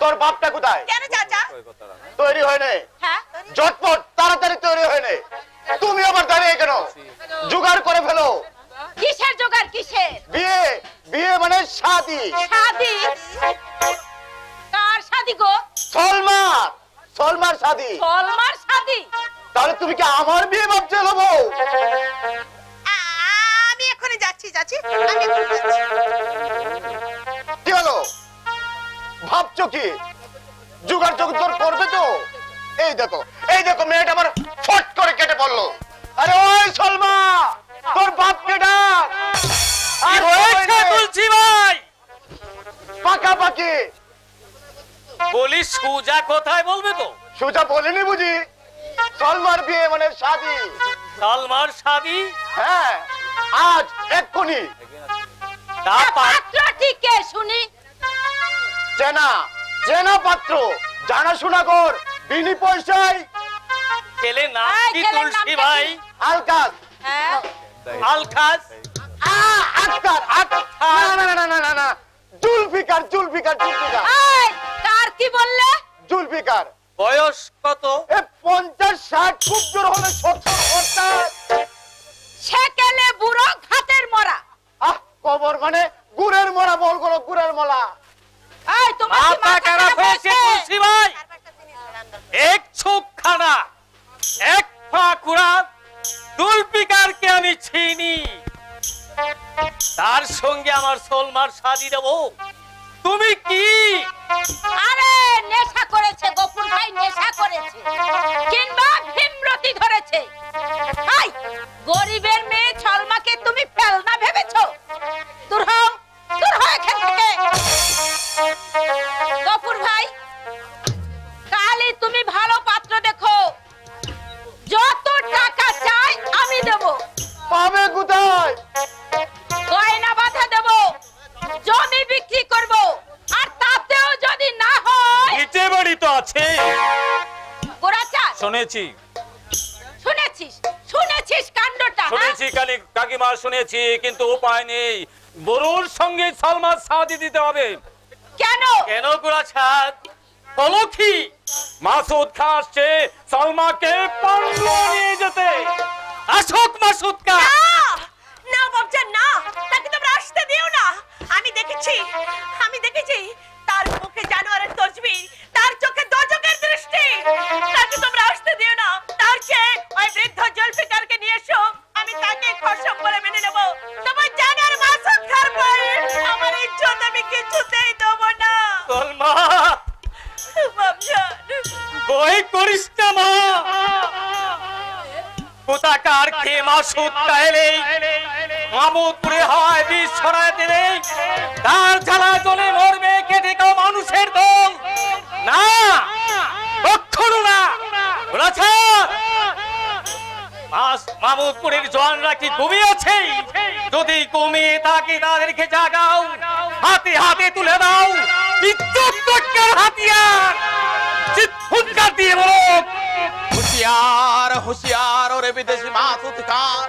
তোর বাপটা কোথায়? কেন চাচা? তৈরি হয় নাই? হ্যাঁ ঝটপট তাড়াতাড়ি তৈরি হয় নাই। তুমি আবার দাঁড়িয়ে কেন? জোগাড় করে ফেলো। কিসের জোগাড়? কিসের? বিয়ে। বিয়ে মানে শাদি। শাদি? কার শাদি গো? সলমার। সলমার শাদি। সলমার শাদি? তাহলে তুমি কি আমার বিয়ে ভাবছো লোবো? আমি এখনই যাচ্ছি চাচি, আমি এখনই যাচ্ছি। কি হলো? ভাবছো কি? জোগাড় জোগাড় করবে তো? এই দেখো মেয়েটা আমার ফট করে কেটে পড়লো। আরে ওই সলমা, তোর বাপকে ডাক। কি হয়েছে তুলছি ভাই? পাকাপাকি। বলি সুজা কোথায় বলবে তো? সুজা বলিনি বুঝি? সলমার বিয়ে মানে শাদি। সালমার শাদি? হ্যাঁ, আজ এক্ষুনি। পাত্র ঠিক কে শুনি? চেনা পাত্র, জানাশোনা কর, বিনি পয়সায়। ছেলে নাম কি তুলসী ভাই? আলকাস। হ্যাঁ আলকাস? না, জুলফিকার। এই কার কি বললে? জুলফিকার। বয়স কত? 50-60, খুব জোর হলে 70। সেকেলে বুড়ো ঘাটের মরা। কবর মানে গুড়ের মরা, বল করো গুড়ের মলা। এই তোমার কি মাথা খারাপ হয়েছে তুলসী ভাই? এক চোখখানা, এক ফাঁকুড়া জুলফিকারকে আমি চিনি। তার সঙ্গে আমার সলমার শাদি দেব? তুমি কি? আরে নেশা করেছে গফুর ভাই, নেশা করেছে কিংবা ভীমরতি ধরেছে। হাই, গরিবের মেয়ে ছলমাকে তুমি ফেলনা ভেবেছো? দূর হও এখান থেকে। গফুর ভাই, কালই তুমি ভালো পাত্র দেখো, যত টাকা চাই আমি দেব। পাবে কোথায়? গয়না বাঁধা দেব, জমি বিক্রি করব, আর তাতেও যদি না হয় ভিটে বাড়ি তো আছে। গোরাচা শুনেছিস কাণ্ডটা? শুনেছি কাকিমা, শুনেছি, কিন্তু উপায় নেই। বরুর সঙ্গে সালমার শাদি দিতে হবে। কেন গোরাছাদ? বলো কি? মাসুদ খা আসছে সালমাকে পান্ডু নিয়ে যেতে। আসুক মাসুদ খা। না বাবজান না, তাকে তোমরা আসতে দিও না। আমি দেখেছি তার মুখে জানোয়ারের তসবির, তার চোখে দোজখের দৃষ্টি। তাকে তোমরা আসতে দিও না। তার চেয়ে ওই বৃদ্ধ জুলফিকারকে নিয়ে এসো, আমি তাকে খসম করে মেনে নেব। তোমার জানার মাসুদ খার বই আমার ইজ্জত আমি কিছুতেই দেব না। সালমা, বাবজান বই করিস না মা। কোথাকার কে মাসুদ কাইলে মামুদপুরে হয় বিষ ছড়ায় দিলে তার জ্বালা জলে মরবে কেটে কেউ মানুষের দল না, কখনো না। মামুদপুরের জওয়ানরা কি ঘুমিয়েছে? যদি ঘুমিয়ে থাকে তাদেরকে জাগাও, হাতে হাতে তুলে দাও ইজ্জত রক্ষার হাতিয়ার। হুঙ্কার দিয়ে বলো, হুশিয়ার হুশিয়ার ওরে বিদেশি মাসুদ খান।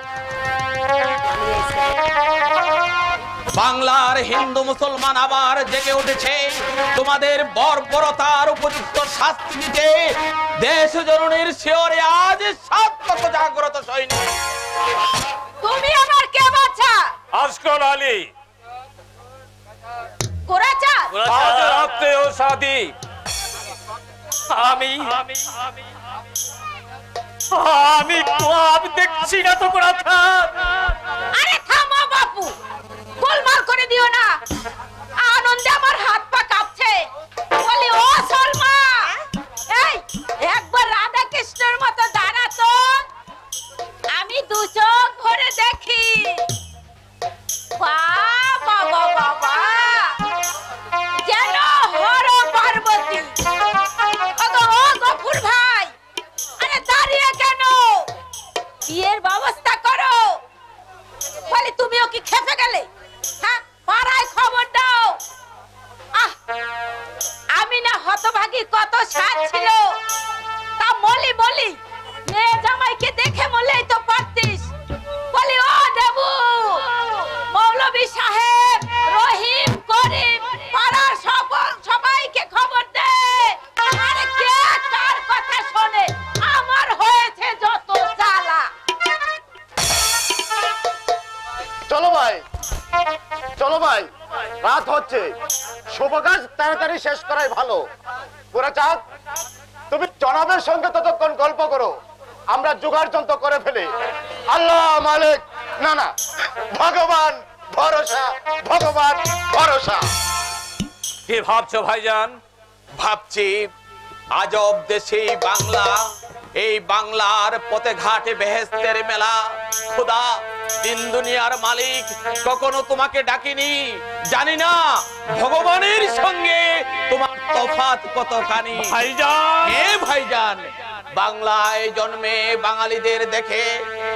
বাংলার হিন্দু মুসলমান আবার জেগে উঠেছে তোমাদের বর্বরতার উপযুক্ত শাস্তি দিতে। দেশ জননীর শিওরে আজ 700 জাগ্রত সৈনিক। তুমি আমার কে বাচ্চা? আজকল আলী গোরাচা আজ রাতে ও শাদি। আমি দেখছি না তো গোরাচা। আরে থামো বাপু, গোলমাল করে দিও না। আনন্দে আমার হাত পা কাঁপছে। বলি ও সলমা, এই একবার রাধা কৃষ্ণের মতো দাঁড়া তো, আমি দু চোখ ভরে দেখি। বাবা বাবা বাবা, যেন হর পার্বতী। ও গফুর ভাই, আরে দাঁড়িয়ে কেন? বিয়ের ব্যবস্থা করো। বলি তুমিও কি খেপে গেলে? হ্যাঁ, পাড়ায় খবর দাও। আমি না হতভাগী, কত সাজ ছিল। তা বলি মেয়ে জামাইকে দেখে বললেই তো পারতিস। বলি ও দেবু, মৌলভী সাহেব, রহিম, করিম, পাড়ার সবাইকে রাত হচ্ছে, শুভ কাজ তাড়াতাড়ি শেষ করাই ভালো। পুরা চাঁদ, তুমি জনাবের সঙ্গে ততক্ষণ গল্প করো, আমরা জোগাড় যন্ত্র করে ফেলি। আল্লাহ মালিক, না না, ভগবান ভরসা, ভগবান ভরসা। কি ভাবছো ভাইজান? ভাবছি আজব দেশে বাংলা, এই বাংলার পথে ঘাটে বেহেশতের মেলা। খোদা দিন দুনিয়ার মালিক কখনো তোমাকে ডাকিনি, জানি না ভগবানের সঙ্গে তোমার তফাৎ কতখানি। ভাইজান, হে ভাইজান, বাংলায় জন্মে বাঙালিদের দেখে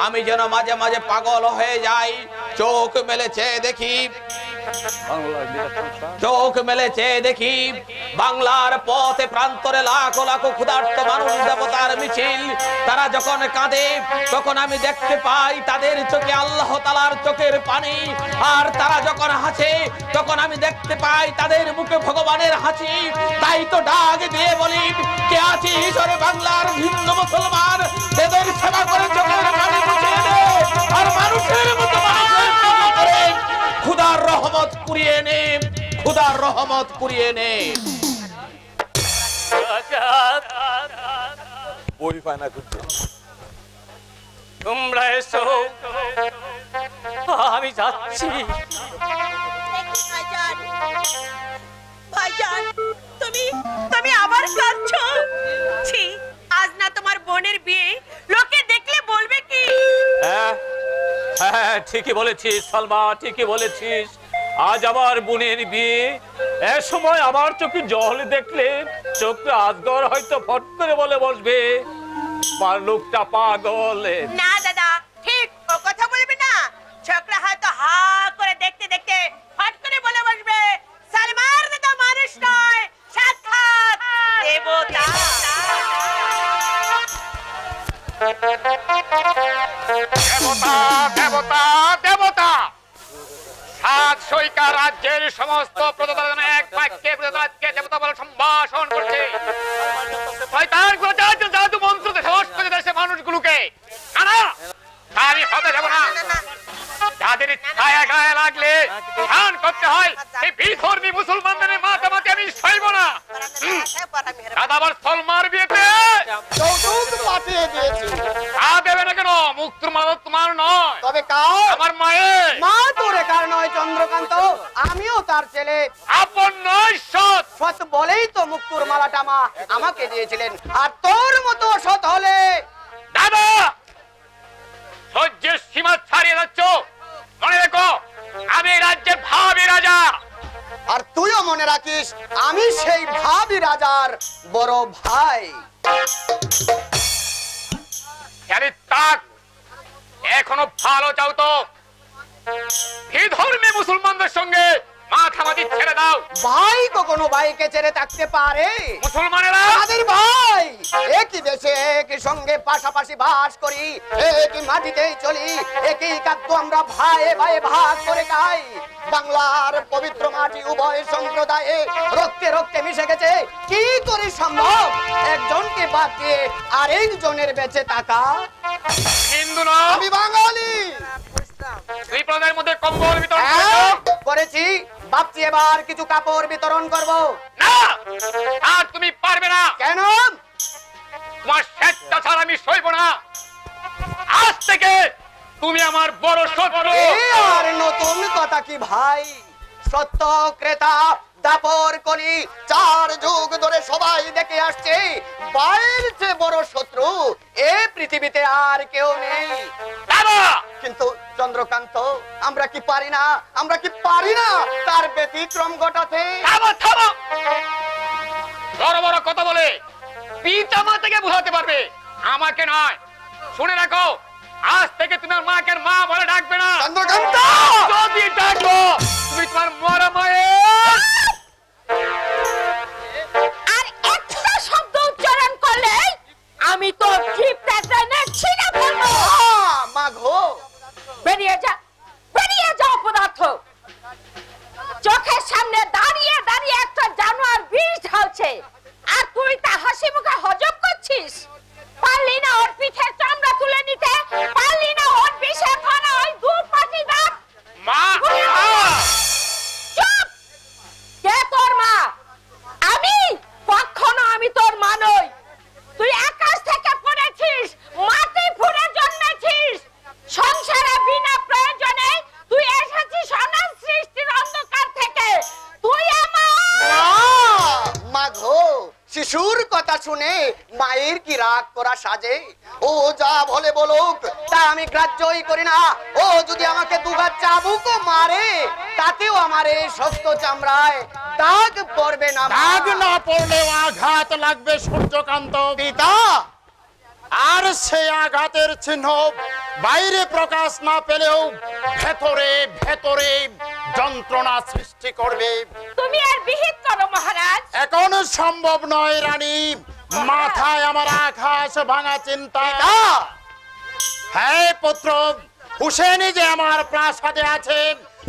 আমি যেন মাঝে মাঝে পাগল হয়ে যাই। চোখ মেলেছে দেখি, চোখ মেলেছে দেখি বাংলার পথে প্রান্তরে লাখো লাখো ক্ষুধার্ত মানুষ দেবতার মিছিল। তারা যখন কাঁদে তখন আমি দেখতে পাই তাদের চোখে আল্লাহ তাআলার চোখের পানি, আর তারা যখন হাসে তখন আমি দেখতে পাই তাদের মুখে ভগবানের হাসি। তাই তো ডাক দিয়ে বলি, কে আছে ঈশ্বরে বাংলার ভিন্ন মুসলমান, এদের সেবা করে চোখের পানি মুছিয়ে দে, আর মানুষের মতো মানুষের সেবা করে খুদার রহমত কুড়িয়ে নে, খুদার রহমত কুড়িয়ে নে। তোমরা এসো, আমি যাচ্ছি। ভাইজান, ভাইজান, তুমি আবার কাঁদছো? ছি, আজ না তোমার বোনের বিয়ে, লোকে দেখলে বলবে কি? হ্যাঁ হ্যাঁ, ঠিকই বলেছিস সালমা, ঠিকই বলেছিস। আজ আমার বোনের বিয়ে, এ সময় আমার চোখে জল দেখলে চোখটা আজগর হয়তো ফট করে বলে বসবে, আমার লোকটা পাগল। না দাদা, ঠিক ও কথা বলবে না। ছোকরা হয়তো হা করে দেখতে দেখতে ফট করে বলে বসবে, সালমার দাদা মানুষ নয়, সাক্ষাৎ দেবতা। দেবতা দেবতা দেবতা, সাত সৈকা রাজ্যের সমস্ত প্রজাদের এক বাক্যে প্রজাকে দেবতা বলে সম্ভাষণ করছে। শয়তান গুলো জাদু মন্ত্র ধ্বংস করে দেশে মানুষগুলোকে। না, আমি হতে যাব না। যাদের ছায়া গায়ে লাগলে ধ্যান করতে হয়, এই বিধর্মী মুসলমানদের মাতামাতি আমি সইব না। দাদা আবার সলমার বিয়েতে যৌতুক পাঠিয়ে দিয়েছি। তা দেবে না কেন? মুক্তির মাল তোমার নয়, তবে কার? আমার মায়ের। মা তোর কার নয় চন্দ্রকান্ত, আমিও তার ছেলে। আপন নয় সৎ। সৎ বলেই তো মুক্তোর মালাটা মা আমাকে দিয়েছিলেন, আর তোর মতো সৎ হলে। দাদা, সহ্যের সীমা ছাড়িয়ে যাচ্ছ। মনে রেখো, আমি এই রাজ্যের ভাবি রাজা। আর তুইও মনে রাখিস, আমি সেই ভাবি রাজার বড় ভাই। খেয়ালি তাক, এখনো ভালো চাও তো বিধর্মী মুসলমানদের সঙ্গে মাথামাতি ছেড়ে দাও। ভাই কখনো ভাইকে ছেড়ে থাকতে পারে? মুসলমানেরা আমাদের ভাই, একই দেশে একই সঙ্গে পাশাপাশি বাস করি, একই মাটিতেই চলি, একই খাদ্য আমরা ভাই ভাই ভাগ করে খাই। বাংলার পবিত্র মাটি উভয় সম্প্রদায়ে রক্তে রক্তে মিশে গেছে। কি করে সম্ভব একজনকে বাদ দিয়ে আরেকজনের বেঁচে থাকা? হিন্দু না, আমি বাঙালি। দুই প্রজাদের মধ্যে কম্বল বিতরণ হ্যাঁ, করেছো? করেছি। ভাবছি এবার কিছু কাপড় বিতরণ করব। না, আর তুমি পারবে না। কেন? তোমার স্বেচ্ছা ছাড়া আমি সইব না। আজ থেকে তুমি আমার বড় শত্রু। এই আর নতুন কথা কি ভাই? সত্য ক্রেতা দাপর করি 4 যুগ ধরে সবাই দেখে আসছে, বাইরের চেয়ে বড় শত্রু এ পৃথিবীতে আর কেউ নেই। দাদা, কিন্তু চন্দ্রকান্ত, আমরা কি পারি না, আমরা কি পারি না তার ব্যতিক্রম ঘটাতে? থামো থামো, বড় বড় কথা বলে পিতা মাতাকে বোঝাতে পারবে, আমাকে নয়। শুনে রাখো, আজ থেকে তুমি আমার মাকে মা বলে ডাকবে না। চন্দ্রকান্ত, যদি ডাকো তুমি তোমার মরা মায়ের। আর একটা শব্দ উচ্চারণ করলে আমি তো জিভটা টেনে ছিঁড়ে ফেলবো। মা গো, বেরিয়ে যা অপদার্থ। চোখের সামনে দাঁড়িয়ে দাঁড়িয়ে একটা জানোয়ার বিষ ঢালছে, আর তুই তা হাসি মুখে হজম করছিস। পারলি না ওর পিঠের চামড়া তুলে নিতে, পারলি না ওর বিষে ভরা ওই দু পাটি দাঁত। মা, চুপ! সাজে। ও যা বলে বলুক তা আমি গ্রাহ্যই করি না। ও যদি আমাকে দুবার চাবুকও মারে তাতেও আমার এই শক্ত চামড়ায় দাগ পড়বে না। দাগ না পড়লেও আঘাত লাগবে সূর্যকান্ত পিতা। আর সেই আঘাতের চিহ্ন বাইরে প্রকাশ না পেলেও ভেতরে ভেতরে যন্ত্রণা সৃষ্টি করবে। তুমি আর বিহিত করো মহারাজ। এখন সম্ভব নয় রানী, মাথায় আমার আকাশ ভাঙা চিন্তা। হ্যাঁ পুত্র, হুসেনি যে আমার প্রাসাদে আছে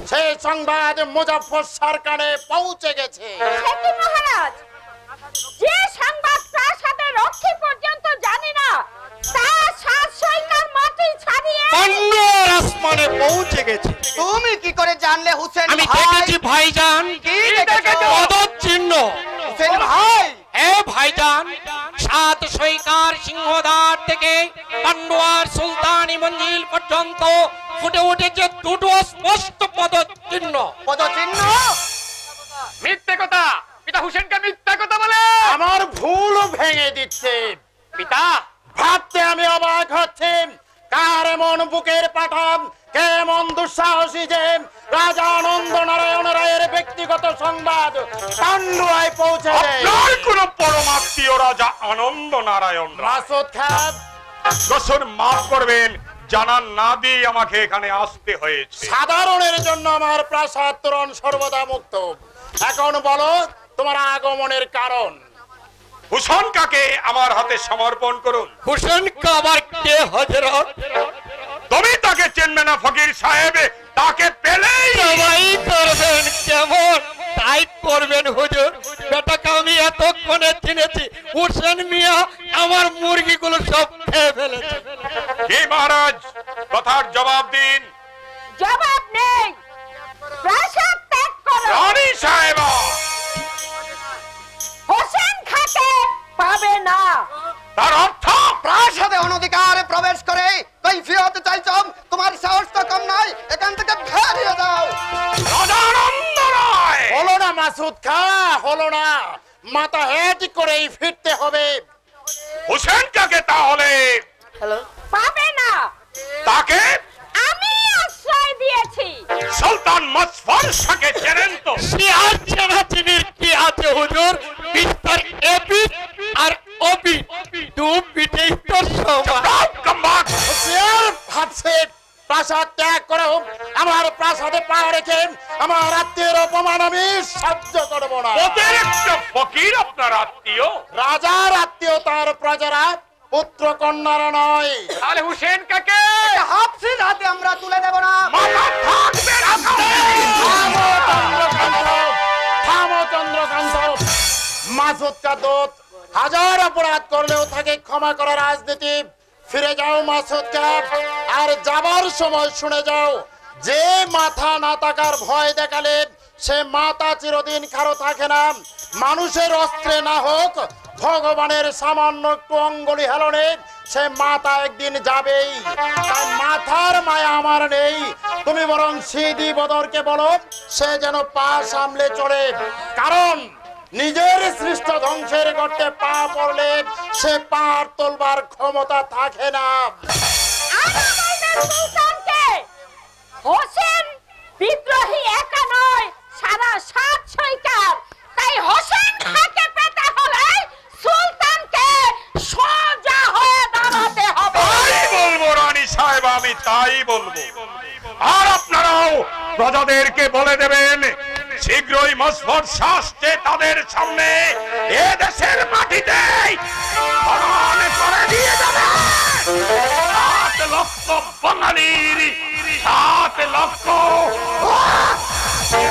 সেই সংবাদ মুজাফফর সরকারে পৌঁছে গেছে। সেটি মহারাজ, যে সংবাদ প্রাসাদের রক্ষী পর্যন্ত জানি না তা 7 সৈকার মাটি ছাড়িয়ে পান্ডুয়ার আসমানে পৌঁছে গেছে। তুমি কি করে জানলে হুসেন আমি ভাই? দেখেছি ভাইজান, কি দেখেছো? পদচিহ্ন। হুসেন ভাই এ ভাইজান, 7 সৈকার সিংহদ্বার থেকে পান্ডুয়ার সুলতানি মঞ্জিল পর্যন্ত ফুটে উঠেছে দুটো স্পষ্ট পদচিহ্ন। পদচিহ্ন? মিথ্যে কথা, পিতা হুসেনকে মিথ্যা কথা বলে। আমার ভুল ভেঙে দিচ্ছে পিতা, ভাবতে আমি অবাক হচ্ছি। কার এমন বুকের পাঠান, কেমন দুঃসাহসী যে রাজা আনন্দ নারায়ণ রায়ের ব্যক্তিগত সংবাদ পান্ডুয়ায় পৌঁছে দেয়। আপনার কোন পরমাত্মীয় রাজা আনন্দ নারায়ণ মাসুদ খান, দোষর মাফ করবেন, জানান না দিয়ে আমাকে এখানে আসতে হয়েছে। সাধারণের জন্য আমার প্রাসাদ তোরণ সর্বদা মুক্ত। এখন বলো তোমার আগমনের কারণ। হুসেন কাকে আমার হাতে সমর্পণ করুন। হুসেন আবার কে হযরত? তুমি তাকে চেনবে না ফকির সাহেব, তাকে পেলেই সবাই করবেন কেমন তাই করবেন হুজুর। বেটাকে আমি এতক্ষণে চিনেছি, হুসেন মিয়া আমার মুরগিগুলো সব খেয়ে ফেলেছে। হে মহারাজ, কথার জবাব দিন। জবাব নেই, প্রাসাদ ত্যাগ করো। রানী সাহেবা, হোসেন খাকে পাবে না। তার অর্থ প্রাসাদে অনধিকারে প্রবেশ করে কৈফিয়ত চাইছো? তোমার সাহস তো কম নয়, এখান থেকে বেরিয়ে যাও। রাজা আনন্দ রায়। হলো না মাসুদ খা, হলো না। মাথা হেট করেই ফিরতে হবে। হুসেন কাকে তাহলে পাবে না। তাকে আমি আশ্রয় দিয়েছি। সুলতান মজফর শাহকে চেনেন তো? সে আর চেনাচিনির কি আছে হুজুর? বিস্তার এপিট আর অপিট, দু পিঠেই তো সমান। হুঁশিয়ার ভাবছে প্রাসাদ ত্যাগ করো। আমার প্রাসাদে পা রেখে আমার আত্মীয়ের অপমান আমি সহ্য করব না। অতিরিক্ত ফকির আপনার আত্মীয়? রাজার আত্মীয় তার প্রজারা, পুত্র কন্যারা নয়। তাহলে হুসেন কাকে? হাফসির হাতে আমরা তুলে দেব না। মাথা থাকবে না। থামো চন্দ্রকান্ত, থামো চন্দ্রকান্ত। মাসুদ কা দোত হাজার অপরাধ করলেও তাকে ক্ষমা করার রাজনীতি। ফিরে যাও মাসুদ কা, আর যাবার সময় শুনে যাও, যে মাথা না থাকার ভয় দেখালে সে মাথা চিরদিন কারো থাকে না। মানুষের অস্ত্রে না হোক, ভগবানের সামান্য একটু অঙ্গুলি হেলনে সে মাথা একদিন যাবেই। তাই মাথার মায়া আমার নেই। তুমি বরং সিদি বদরকে বলো সে যেন পা সামলে চলে, কারণ নিজের সৃষ্ট ধ্বংসের গর্তে পা পড়লে সে পা তোলবার ক্ষমতা থাকে না। সুলতানকে হোসেন বিদ্রোহী একা নয়, সারা 7 সৈকার। তাই হোসেন খাকে পেতে হলে সুলতানকে সোজা হয়ে দাঁড়াতে হবে। তাই বলবো রানী সাহেব, আমি তাই বলবো। আর আপনারাও প্রজাদেরকে বলে দেবেন শীঘ্রই মজফর শাস্তে তাদের সামনে এ দেশের মাটিতে প্রমাণ করে দিয়ে যাবে। 7 লক্ষ বাঙালির 7 লক্ষ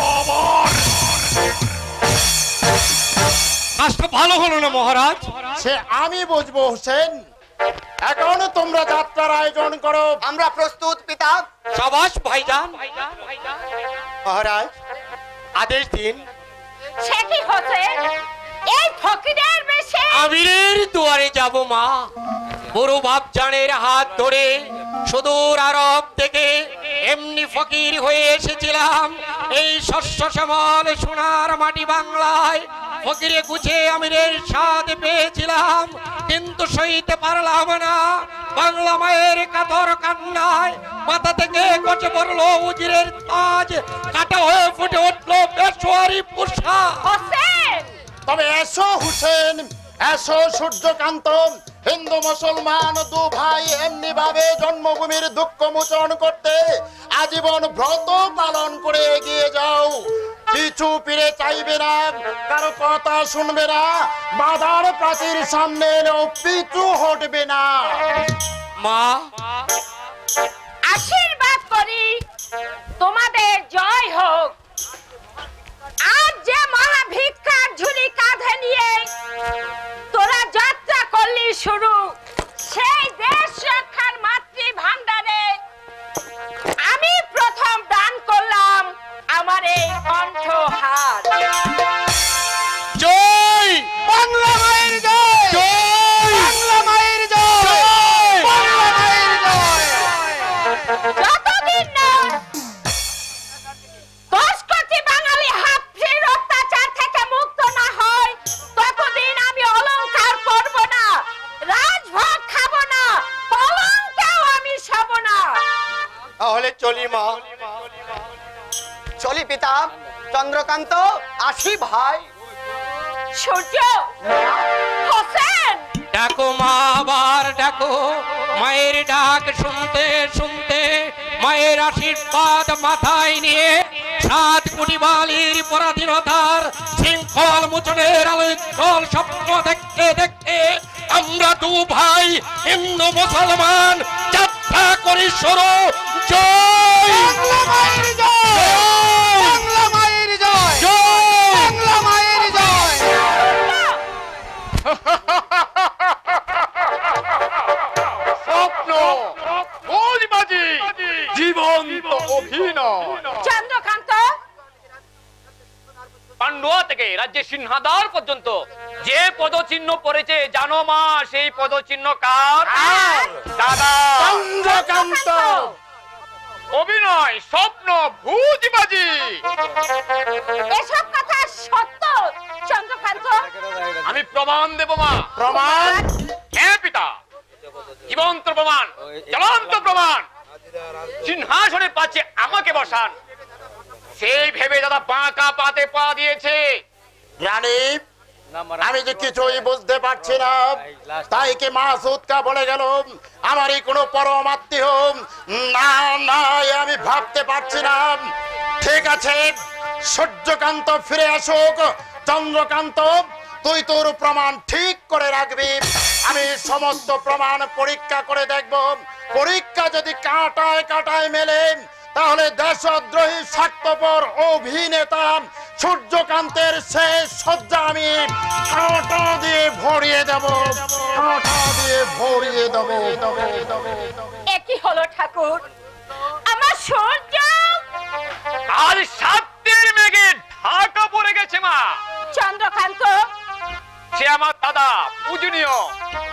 খবর। কাজটা ভালো হলো না মহারাজ। সে আমি বুঝবো হোসেন। এখন তোমরা যাত্রার আয়োজন করো। আমরা প্রস্তুত পিতা। সাবাস ভাইজান। মহারাজ আদেশ দিন। সে কি হোসেন? এই ফকিরের বেশে আমিরের দুয়ারে যাব মা। বড় বাপজানের হাত ধরে সুদূর আরব থেকে এমনি ফকির হয়ে এসেছিলাম এই শস্য শ্যামল সোনার মাটি বাংলায়। ফকিরে গুছে আমিরের স্বাদ পেয়েছিলাম। কিন্তু সইতে পারলাম না। বাংলা মায়ের কাতর কান্নায় মাথা থেকে কচে পড়লো উজিরের তাজ, কাটা হয়ে ফুটে উঠলো পেশোয়ারি পোশাক। হোসেন, তবে এসো হুসেন, এসো সূর্যকান্ত, হিন্দু মুসলমান দু ভাই এমনি ভাবে জন্মভূমির দুঃখ মোচন করতে আজীবন ব্রত পালন করে এগিয়ে যাও। পিছু ফিরে চাইবে না, কারো কথা শুনবে না, বাধার প্রাচীর সামনে এলেও পিছু হটবে না। মা, আশীর্বাদ করি তোমাদের জয় হোক। আজ যে মহাভিক্ষার ঝুলি কাঁধে নিয়ে তোরা যাত্রা করলি শুরু, সেই দেশ রক্ষার মাতৃ ভান্ডারে আমি প্রথম দান করলাম আমার এই কণ্ঠহার। জয় বাংলা মায়ের জয়, জয় বাংলা মায়ের জয়, বাংলা মায়ের জয়। যতদিন না 10 কোটি বাঙালি হাফির অত্যাচার থেকে মুক্ত না হয়, ততদিন আমি অলংকার করব না, রাজভোগ খাবো না, পলঙ্কেও আমি শোব না। তাহলে চলি মা। চলি পিতা। চন্দ্রকান্ত, আসি ভাই। সূর্য, হোসেন, ডাকো মা, আবার ডাকো। মায়ের ডাক শুনতে শুনতে মায়ের আশীর্বাদ মাথায় নিয়ে 7 কোটি বালির পরাধীনতার শৃঙ্খল মোচনের আলোচ্ছল স্বপ্ন দেখতে দেখতে আমরা দু ভাই হিন্দু মুসলমান যাত্রা করি শুরু। জয় বাংলা মায়ের জয়, বাংলা মায়ের জয়, জয় বাংলা মায়ের জয়। স্বপ্ন বুঝবাজি জীবন্ত অভিনয়। চন্দ্রকান্ত, পান্ডুয়া থেকে রাজ্যের সিংহাদার পর্যন্ত যে পদচিহ্ন পড়েছে জানো মা, সেই পদচিহ্ন কার? দাদা। চন্দ্রকান্ত, অভিনয়, স্বপ্ন, ভূতবাজি। এসব কথা সত্য চন্দ্রকান্ত? আমি প্রমাণ দেব মা। প্রমাণ? হ্যাঁ পিতা, জীবন্ত প্রমাণ, জ্বলন্ত প্রমাণ। সিংহাসনে পাচ্ছে আমাকে বসান, সেই ভেবে দাদা বাঁকা পাতে পা দিয়েছে। রানী, আমি যে কিছুই বুঝতে পারছি না, তাই কি মাসুদকা বলে গেল আমারই কোনো পরম আত্মীয়? না না, আমি ভাবতে পারছি না। ঠিক আছে, সূর্যকান্ত ফিরে আসুক। চন্দ্রকান্ত, তুই তোর প্রমাণ ঠিক করে রাখবি। আমি সমস্ত প্রমাণ পরীক্ষা করে দেখব। পরীক্ষা যদি কাঁটায় কাঁটায় মেলে, তাহলে দেশদ্রোহী স্বার্থপর অভিনেতা সূর্যকান্তের শেষ সজ্জা আমি কাঁটা দিয়ে ভরিয়ে দেব, কাঁটা দিয়ে ভরিয়ে দেব। একই হলো ঠাকুর, আমার সূর্য আজ 7 মেঘে ঢাকা পড়ে গেছে মা। চন্দ্রকান্ত, সে আমার দাদা, পূজনীয়,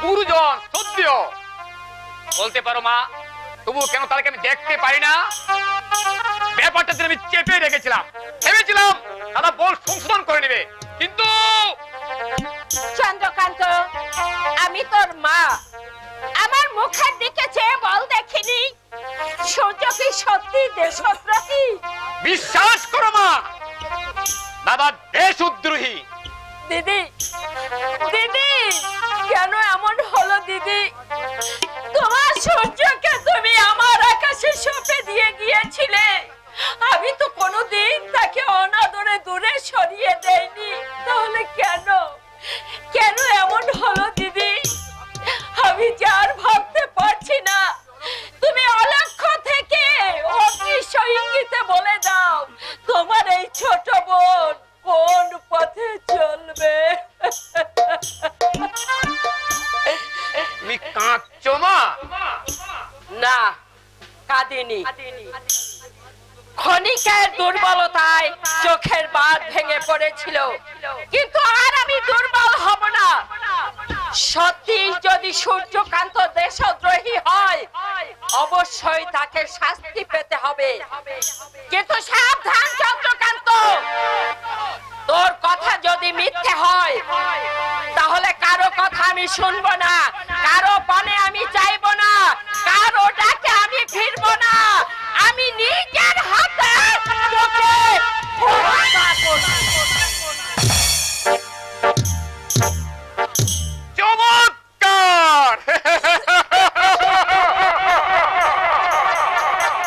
গুরুজন, শ্রদ্ধেয়। বলতে পারো মা, তবু কেন তাকে আমি দেখতে পাই না? ব্যাপারটা আমি চেপে রেখেছিলাম, ভেবেছিলাম দাদা বল সংশোধন করে নেবে, কিন্তু চন্দ্রকান্ত, আমি তোর মা, আমার মুখের দিকে চেয়ে বল দেখিনি সূর্য কি সত্যি দেশদ্রোহী? বিশ্বাস করো মা, দাদা দেশদ্রোহী। দিদি, দিদি, কেন এমন হলো দিদি? তোমার সূর্যকে তুমি আমার আকাশে সঁপে দিয়ে গিয়েছিলে, আমি তো কোনোদিন তাকে অনাদরে দূরে সরিয়ে দেইনি, তাহলে কেন কেন এমন হলো দিদি? আমি যার ভাবতে পারছি না, তুমি অলক্ষ্য থেকে অদৃশ্য ইঙ্গিতে বলে দাও তোমার এই ছোট বোন কোন পথে চলবে। তুমি কাঁদছো মা? না, কাঁদিনি। ক্ষণিকের দুর্বলতায় চোখের বাঁধ ভেঙে পড়েছিল, কিন্তু আর আমি দুর্বল হব না। সত্যি যদি সূর্যকান্ত দেশদ্রোহী হয়, অবশ্যই তাকে শাস্তি পেতে হবে। কিন্তু সাবধান চন্দ্রকান্ত, তোর কথা যদি মিথ্যে হয়, তাহলে কারো কথা আমি আমি শুনবো না, কারো পানে আমি চাইবো না, কারো ডাকে আমি ফিরবো না। আমি নিজের হাতে তোকে হত্যা করব। চমৎকার!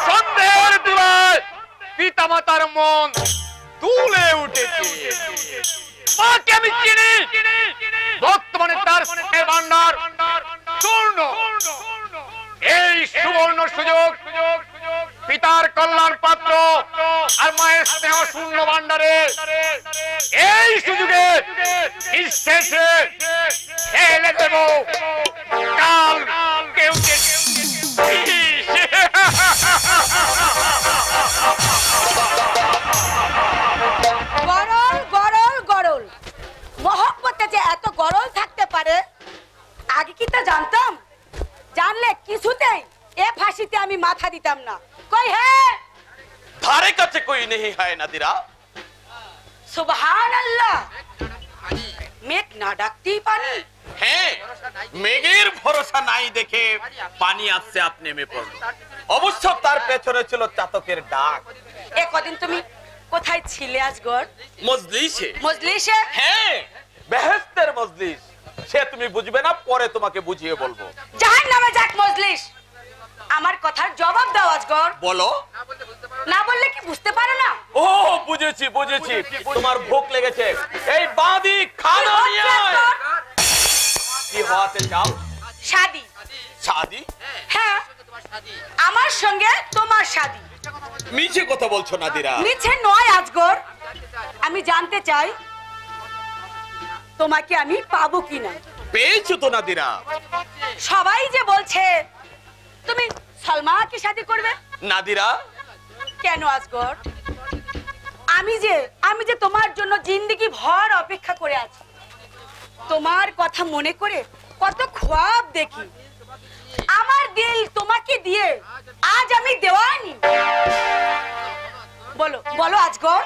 সন্ধ্যের দুলায় পিতামাতার মন দুলে উঠেছে। মাকে আমি চিনি, বর্তমানে তার স্নেহের ভান্ডার পূর্ণ। এই সুবর্ণ সুযোগ পিতার কল্যাণ পাত্র আর মায়ের স্নেহ শূন্য ভান্ডারে এই সুযোগে নিঃশেষে ফেলে দেব কাল কেউ গরল গরল গরল, মহব্বতে যে এত গরল থাকতে পারে আগে কি তা জানতাম? জানলে কিছুতেই এ ফাঁসিতে আমি মাথা দিতাম না। কই হে ধারে কাছে কই নেই হয় নাদিরা। সুবহানাল্লাহ, মেঘ না ডাকতেই পানি। হ্যাঁ, মেঘের ভরসা নাই দেখে পানি আসছে আপনি নেমে পড়ল। অবশ্য তার পেছনে ছিল চাতকের ডাক। এ কদিন তুমি কোথায় ছিলে আজগর? মজলিসে। মজলিসে? হ্যাঁ, বেহেশতের মজলিস। সে তুমি বুঝবে না, পরে তোমাকে বুঝিয়ে বলবো। জাহান্নামে যাক মজলিস। আমার কথার জবাব দাও আজগর। বলো। না বললে কি বুঝতে পারো না? ও বুঝেছি বুঝেছি, তোমার ভোগ লেগেছে। এই বাঁধি খানা নিয়ে আয়। কি হওয়াতে চাও? শাদি। শাদি? হ্যাঁ, আমার সঙ্গে তোমার শাদি। মিছে কথা বলছো নাদিরা। মিছে নয় আজগর, আমি জানতে চাই তোমাকে আমি পাবো কিনা। পেয়েছো তো নাদিরা। সবাই যে বলছে তুমি সালমাকে শাদি করবে। নাদিরা কেন আজগর? আমি যে তোমার জন্য জিন্দেগি ভর অপেক্ষা করে আছি। তোমার কথা মনে করে কত খ্বাব দেখি। আমার দিল তোমাকে দিয়ে আজ আমি দেওয়ানি। বলো বলো আজগর,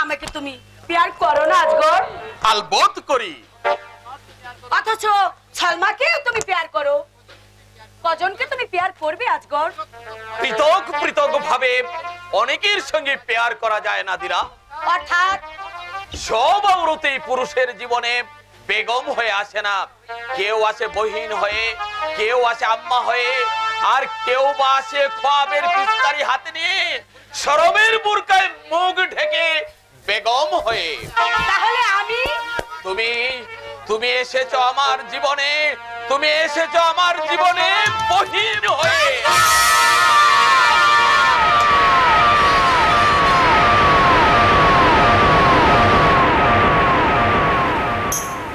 আমাকে তুমি প্যার করো না আজগর? আলবত করি। অথচ সালমাকেও তুমি প্যার করো। কজনকে তুমি প্যার করবে আজগর? পৃথক পৃথক ভাবে অনেকের সঙ্গে প্যার করা যায় নাদিরা। অর্থাৎ সব অবরতেই পুরুষের জীবনে বেগম হয়ে আসে না। কেউ আসে বহিন হয়ে, কেউ আসে আম্মা হয়ে, আর কেউ বা আসে খ্বাবের পিস্তারি হাতে নিয়ে শরমের বুরকায় মুখ ঢেকে বেগম হয়ে। তাহলে আমি? তুমি এসেছো আমার জীবনে, তুমি এসেছো আমার জীবনে বহিন হয়ে।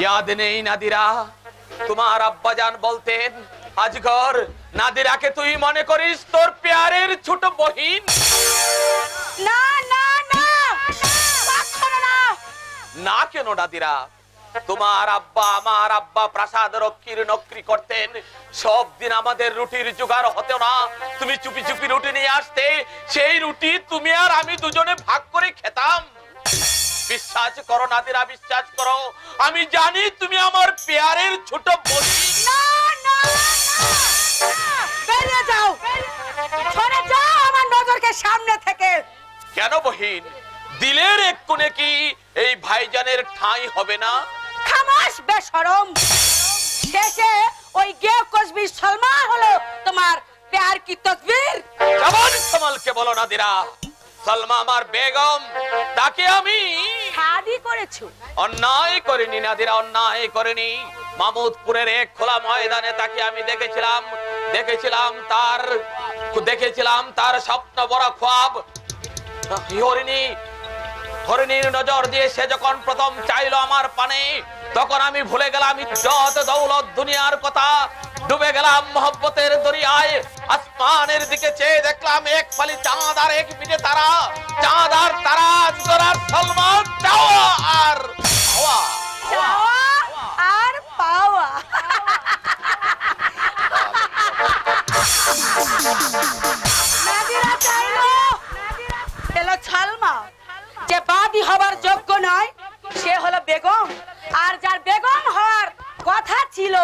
याद নেই নাদিরা, তোমার আব্বাজান বলতেন আজগর নাদিরাকে তুই মনে করিস তোর প্যারের ছোট বহিন। না না না, কখনো না। না কেন নাদিরা? তোমার আব্বা আমার আব্বা প্রাসাদ রক্ষীর নকরি করতেন। সব দিন আমাদের রুটির জোগাড় হতো না, তুমি চুপি চুপি রুটি নিয়ে আসতে। সেই রুটি তুমি আর আমি দুজনে ভাগ করে খেতাম। বিশ্বাস করো নাদিরা, বিশ্বাস করো, আমি জানি তুমি আমার প্যারের ছোট বহিন। না না না, বেরিয়ে যাও, সরে যাও আমার নজরকে সামনে থেকে। কেন বহিন? দিলের এক কোণে কি এই ভাইজানের ঠাঁই হবে না? খামাস বেশরম। শেষে ওই গে কসবি সালমা হলো তোমার প্যার কি তকবীর। জবান সামালকে বলো নাদিরা, সালমা আমার বেগম, তাকে আমি শাদি করেছো। অন্যায় করিনি নাদিরা, অন্যায় করিনি। মামুদপুরের এক খোলা ময়দানে তাকে আমি দেখেছিলাম তার স্বপ্ন বড় খ্বাব। হরিণীর নজর দিয়ে সে যখন প্রথম চাইলো আমার পানে, তখন আমি ভুলে গেলাম ইজ্জত দৌলত দুনিয়ার কথা। ডুবে গেলাম মোহব্বতের দরিয়ায়। আসমানের দিকে চেয়ে দেখলাম এক ফালি চাঁদ আর এক মিটে তারা। চাঁদ আর তারা আজগরার সলমান চাওয়া আর পাওয়া। চাওয়া আর পাওয়া। নাদিরা চাইলো এলো সালমা। যে বাদী হবার যোগ্য নয় সে হলো বেগম, আর যার বেগম হওয়ার কথা ছিল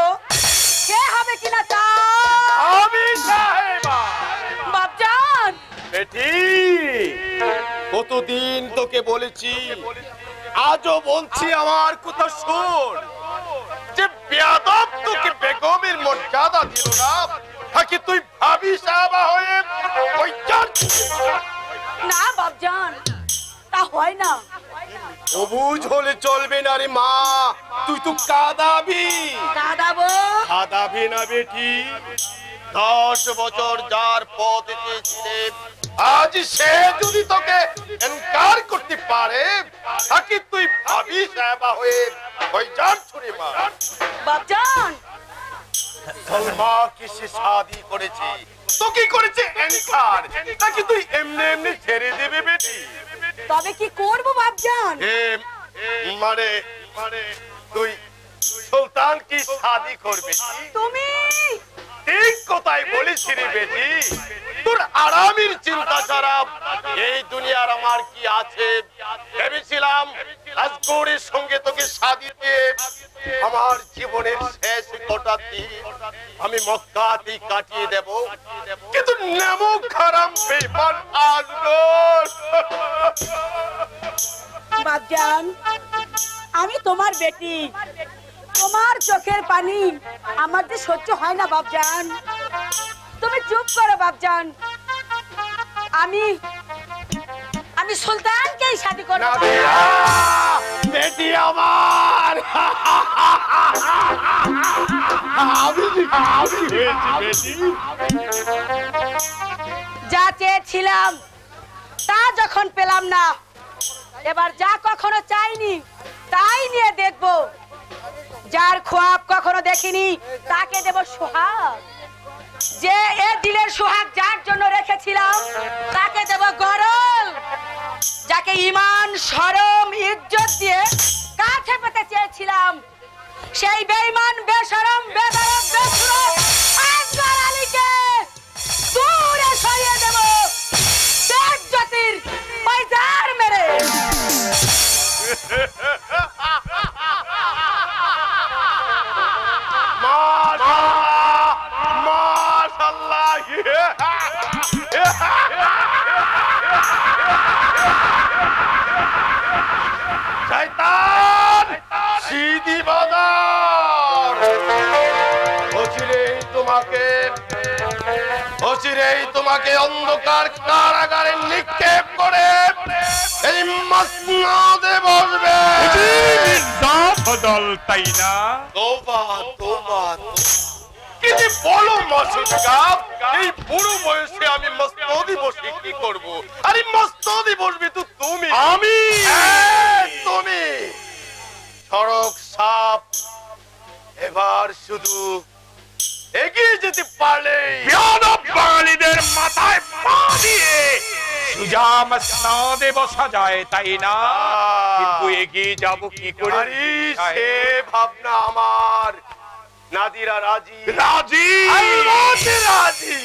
সে হবে কিনা তা আমি সাহেবা বাপজান। বেটি কতদিন তোকে বলেছি, আজও বলছি, আমার কথা শোন। যে বেয়াদব তোকে বেগমের মর্যাদা দিল না, থাকি তুই ভাবি সাহেবা হয়ে ওই না বাপজান, তা হয় না। অবুঝ হলে চলবে না রে মা, তুই তো কাঁদাবি। কাঁদাবো? কাঁদাবি না বেটি। 10 বছর যার পথ দিয়েছিলে, আজ সে যদি তোকে এনকার করতে পারে, থাকি তুই ভাবি সাহেবা হয়ে ওই যার ছুরি মা। বাপজান সলমা কিসে শাদি করেছে, তো কি করেছে এনকার, নাকি তুই এমনি এমনি ছেড়ে দেবে বেটি? তবে কি করবো বাপজান? মানে তুই সুলতান কি শাদি করবে? তুমি ঠিক কথাই বলিস রে বেটি। তোর আরামের চিন্তা ছাড়া এই দুনিয়ার আমার কি আছে? ভেবেছিলাম রাজগৌড়ের সঙ্গে তোকে শাদি দিয়ে আমার জীবনের শেষ কটা দিন আমি মক্কাতেই কাটিয়ে দেব, কিন্তু নেমো খারাপ বেমান আজগর। বাপজান আমি তোমার বেটি, তোমার চোখের পানি আমার যে সহ্য হয় না বাপজান। তুমি চুপ করো বাপজান, আমি সুলতানকেই শাদি করব। বেটি আমার যা চেয়েছিলাম তা যখন পেলাম না, এবার যা কখনো চাইনি তাই নিয়ে দেখবো। যার খোয়াব কখনো দেখিনি তাকে দেব সোহাগ, যে এ দিলের সোহাগ যার জন্য রেখেছিলাম তাকে দেব গরল, যাকে ঈমান শরম ইজ্জত দিয়ে কাছে পেতে চেয়েছিলাম সেই বেঈমান বেশরম বেদরদ বেসুরত আসগর আলীকে দূরে সরিয়ে দেব বেজ্জতির পয়জার মেরে। শয়তান সিধি বাজার, অচিরেই তোমাকে অন্ধকার কারাগারে নিক্ষেপ করে এই মসনদে বসবে। বদল তাই না? তোবা তোবা, কি যে বলো মাসুদ গাব, এই বুড়ো বয়সে আমি মসনদে বসে কি করব? আরে মসনদে বসবে তো তুমি। আমি? তুমি সড়ক সাপ, এবার শুধু এগিয়ে যেতে পারলে বেয়াদব বাঙালিদের মাথায় পা দিয়ে সোজা মসনদে বসা যায় তাই না? কিন্তু এগিয়ে যাব কি করে? আরে সে ভাবনা আমার। নাদিরা রাজি? রাজি? রাজি।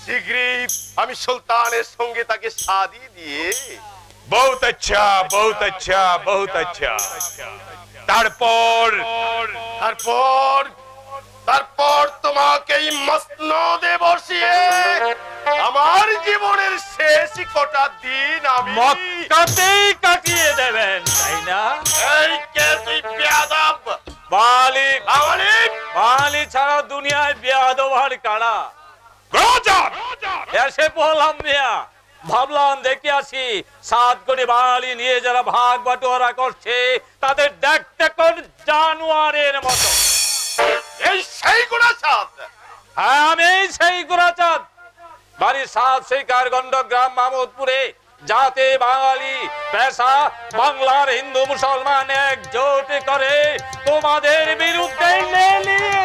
শীঘ্রই আমি সুলতানের সঙ্গে তাকে শাদি দিয়ে। বহুত আচ্ছা, বহুত আচ্ছা, বহুত আচ্ছা। তারপর তোমাকে এই মসনদে বসিয়ে আমার জীবনের শেষ কটা দিন আমি মক্কাতেই কাটিয়ে দেবেন তাই না? এই কে তুই বেয়াদব? মালিক মালিক? মালি ছাড়া দুনিয়ায় বেয়াদব আর কারা? গজব এসে পড়লাম মিয়া, ভাবলাম দেখে আসি 7 কোটি বাঙালি নিয়ে যারা ভাগ বাটোয়ারা করছে তাদের দেখতে কোন জানোয়ারের মতো। এই সেই গুণাচাঁদ? হ্যাঁ আমি সেই গুণাচাঁদ, বাড়ি 7 শিকারগঞ্জ গ্রাম মামুদপুরে। জাতি বাঙালি, পেশা বাংলার হিন্দু মুসলমান একজোট করে তোমাদের বিরুদ্ধে লেলিয়ে